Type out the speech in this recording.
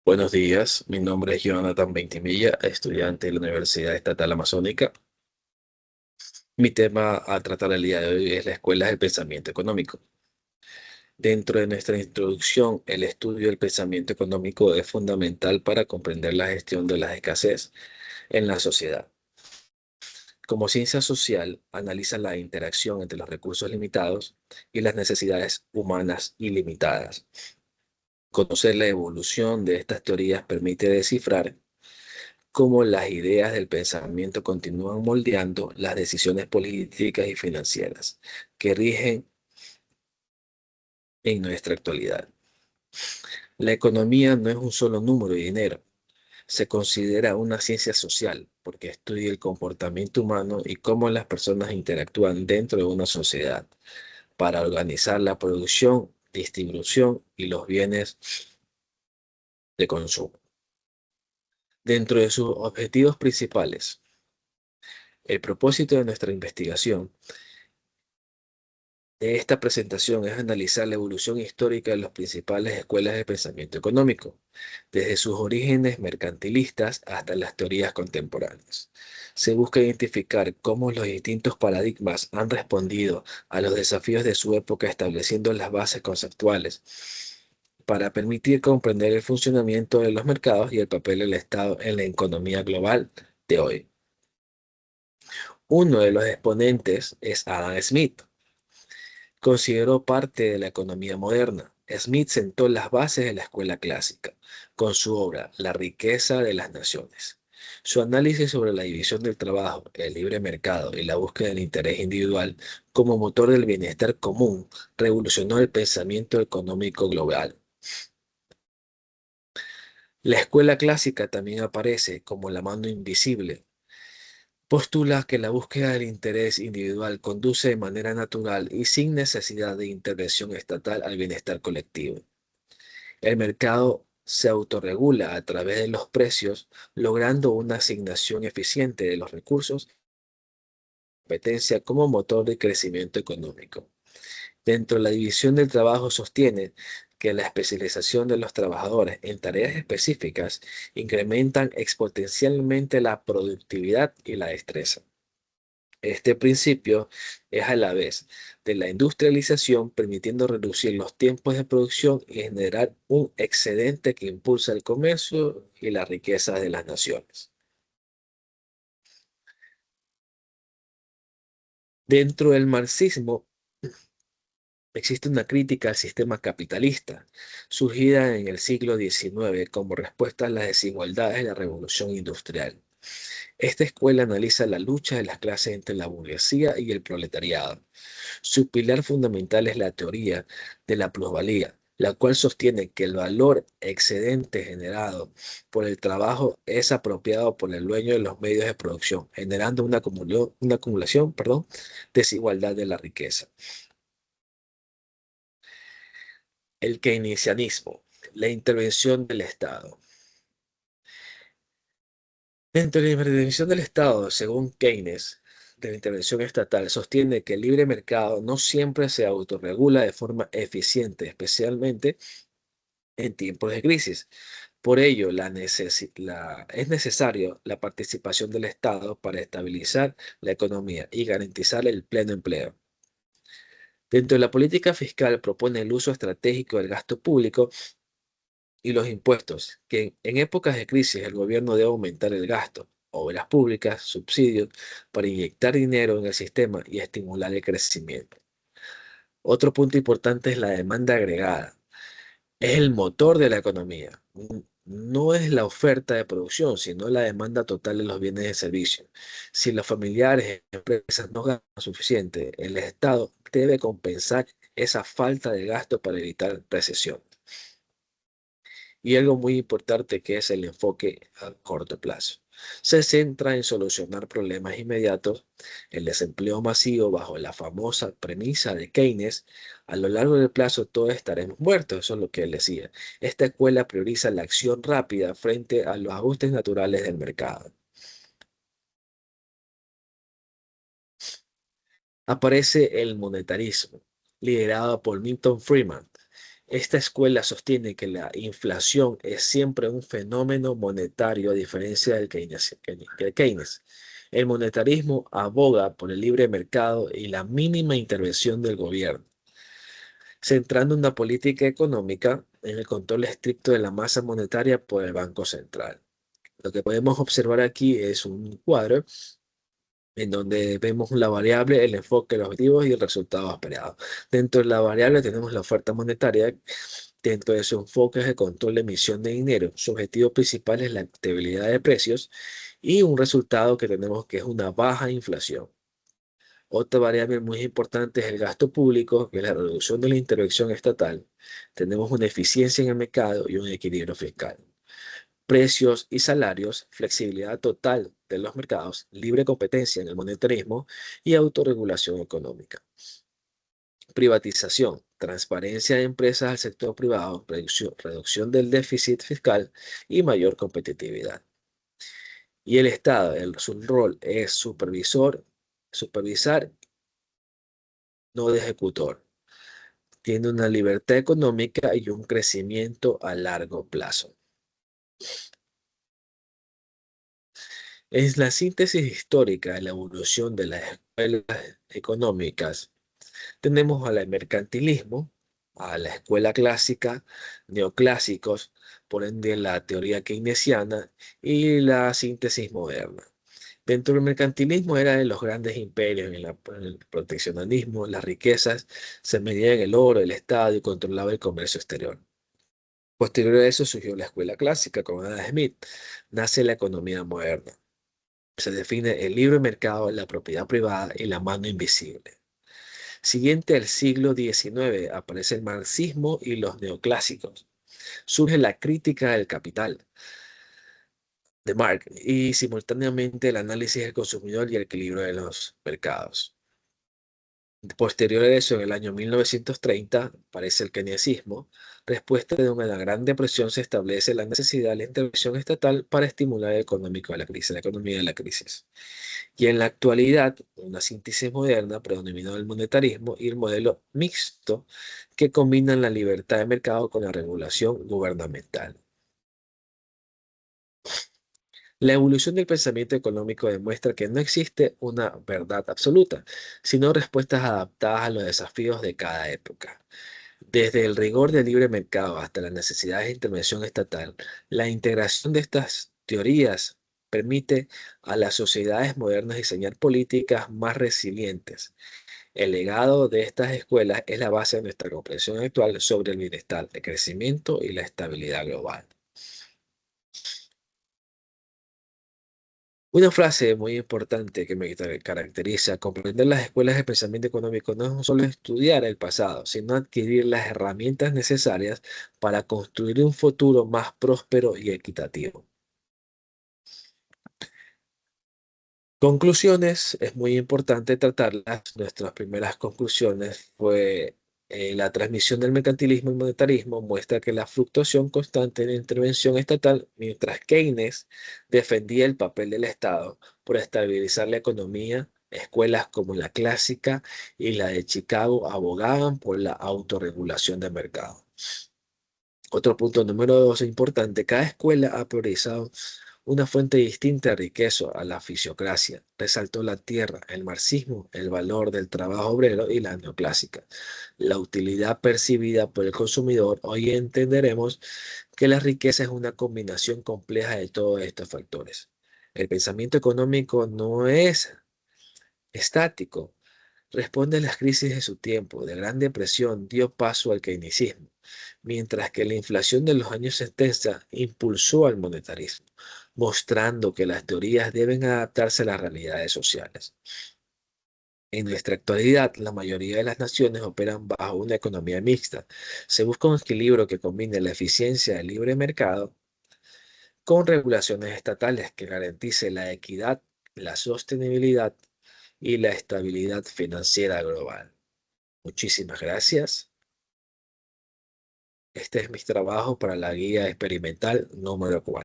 Buenos días, mi nombre es Jonathan Ventimilla, estudiante de la Universidad Estatal Amazónica. Mi tema a tratar el día de hoy es la Escuela del Pensamiento Económico. Dentro de nuestra introducción, el estudio del pensamiento económico es fundamental para comprender la gestión de la escasez en la sociedad. Como ciencia social, analiza la interacción entre los recursos limitados y las necesidades humanas ilimitadas. Conocer la evolución de estas teorías permite descifrar cómo las ideas del pensamiento continúan moldeando las decisiones políticas y financieras que rigen en nuestra actualidad. La economía no es un solo número de dinero, se considera una ciencia social porque estudia el comportamiento humano y cómo las personas interactúan dentro de una sociedad para organizar la producción, distribución y los bienes de consumo. Dentro de sus objetivos principales, el propósito de nuestra investigación de esta presentación es analizar la evolución histórica de las principales escuelas de pensamiento económico, desde sus orígenes mercantilistas hasta las teorías contemporáneas. Se busca identificar cómo los distintos paradigmas han respondido a los desafíos de su época, estableciendo las bases conceptuales para permitir comprender el funcionamiento de los mercados y el papel del Estado en la economía global de hoy. Uno de los exponentes es Adam Smith. Consideró parte de la economía moderna. Smith sentó las bases de la escuela clásica con su obra La riqueza de las naciones. Su análisis sobre la división del trabajo, el libre mercado y la búsqueda del interés individual como motor del bienestar común revolucionó el pensamiento económico global. La escuela clásica también aparece como la mano invisible. Postula que la búsqueda del interés individual conduce de manera natural y sin necesidad de intervención estatal al bienestar colectivo. El mercado se autorregula a través de los precios, logrando una asignación eficiente de los recursos y competencia como motor de crecimiento económico. Dentro de la división del trabajo sostiene que la especialización de los trabajadores en tareas específicas incrementan exponencialmente la productividad y la destreza. Este principio es a la vez de la industrialización, permitiendo reducir los tiempos de producción y generar un excedente que impulsa el comercio y la riqueza de las naciones. Dentro del marxismo existe una crítica al sistema capitalista, surgida en el siglo XIX como respuesta a las desigualdades de la revolución industrial. Esta escuela analiza la lucha de las clases entre la burguesía y el proletariado. Su pilar fundamental es la teoría de la plusvalía, la cual sostiene que el valor excedente generado por el trabajo es apropiado por el dueño de los medios de producción, generando una acumulación, desigualdad de la riqueza. El keynesianismo, la intervención del Estado. Dentro de la intervención del Estado, según Keynes, de la intervención estatal, sostiene que el libre mercado no siempre se autorregula de forma eficiente, especialmente en tiempos de crisis. Por ello, es necesario la participación del Estado para estabilizar la economía y garantizar el pleno empleo. Dentro de la política fiscal propone el uso estratégico del gasto público y los impuestos, que en épocas de crisis el gobierno debe aumentar el gasto, obras públicas, subsidios, para inyectar dinero en el sistema y estimular el crecimiento. Otro punto importante es la demanda agregada. Es el motor de la economía. No es la oferta de producción, sino la demanda total de los bienes y servicios. Si los familiares y empresas no ganan suficiente, el Estado debe compensar esa falta de gasto para evitar recesión. Y algo muy importante que es el enfoque a corto plazo. Se centra en solucionar problemas inmediatos, el desempleo masivo bajo la famosa premisa de Keynes. A lo largo del plazo todos estaremos muertos, eso es lo que él decía. Esta escuela prioriza la acción rápida frente a los ajustes naturales del mercado. Aparece el monetarismo, liderado por Milton Friedman. Esta escuela sostiene que la inflación es siempre un fenómeno monetario a diferencia del Keynes. El monetarismo aboga por el libre mercado y la mínima intervención del gobierno, centrando una política económica en el control estricto de la masa monetaria por el Banco Central. Lo que podemos observar aquí es un cuadro en donde vemos la variable, el enfoque, los objetivos y el resultado esperado. Dentro de la variable tenemos la oferta monetaria. Dentro de su enfoque es el control de emisión de dinero. Su objetivo principal es la estabilidad de precios y un resultado que tenemos que es una baja inflación. Otra variable muy importante es el gasto público, que es la reducción de la intervención estatal. Tenemos una eficiencia en el mercado y un equilibrio fiscal. Precios y salarios, flexibilidad total de los mercados, libre competencia en el monetarismo y autorregulación económica. Privatización, transparencia de empresas al sector privado, reducción del déficit fiscal y mayor competitividad. Y el Estado, su rol es supervisar, no de ejecutor. Tiene una libertad económica y un crecimiento a largo plazo. Es la síntesis histórica de la evolución de las escuelas económicas. Tenemos al mercantilismo, a la escuela clásica, neoclásicos, por ende la teoría keynesiana y la síntesis moderna. Dentro del mercantilismo era de los grandes imperios, en el proteccionismo, las riquezas se medían en el oro, el Estado y controlaba el comercio exterior. Posterior a eso surgió la escuela clásica con Adam Smith. Nace la economía moderna. Se define el libre mercado, la propiedad privada y la mano invisible. Siguiente al siglo XIX aparece el marxismo y los neoclásicos. Surge la crítica del capital de Marx y simultáneamente el análisis del consumidor y el equilibrio de los mercados. Posterior a eso, en el año 1930, aparece el keynesianismo. Respuesta de una gran depresión se establece la necesidad de la intervención estatal para estimular el económico de la crisis, la economía de la crisis. Y en la actualidad, una síntesis moderna predominó el monetarismo y el modelo mixto que combinan la libertad de mercado con la regulación gubernamental. La evolución del pensamiento económico demuestra que no existe una verdad absoluta, sino respuestas adaptadas a los desafíos de cada época. Desde el rigor del libre mercado hasta las necesidades de intervención estatal, la integración de estas teorías permite a las sociedades modernas diseñar políticas más resilientes. El legado de estas escuelas es la base de nuestra comprensión actual sobre el bienestar, el crecimiento y la estabilidad global. Una frase muy importante que me caracteriza: comprender las escuelas de pensamiento económico no es solo estudiar el pasado, sino adquirir las herramientas necesarias para construir un futuro más próspero y equitativo. Conclusiones, es muy importante tratarlas. Nuestras primeras conclusiones fue la transmisión del mercantilismo y monetarismo muestra que la fluctuación constante de la intervención estatal, mientras Keynes defendía el papel del Estado por estabilizar la economía, escuelas como la clásica y la de Chicago abogaban por la autorregulación del mercado. Otro punto número dos importante: cada escuela ha priorizado una fuente distinta de riqueza a la fisiocracia. Resaltó la tierra, el marxismo, el valor del trabajo obrero y la neoclásica. La utilidad percibida por el consumidor. Hoy entenderemos que la riqueza es una combinación compleja de todos estos factores. El pensamiento económico no es estático. Responde a las crisis de su tiempo. De Gran Depresión dio paso al keynesianismo, mientras que la inflación de los años 70 impulsó al monetarismo, mostrando que las teorías deben adaptarse a las realidades sociales. En nuestra actualidad, la mayoría de las naciones operan bajo una economía mixta. Se busca un equilibrio que combine la eficiencia del libre mercado con regulaciones estatales que garantice la equidad, la sostenibilidad y la estabilidad financiera global. Muchísimas gracias. Este es mi trabajo para la guía experimental número 4.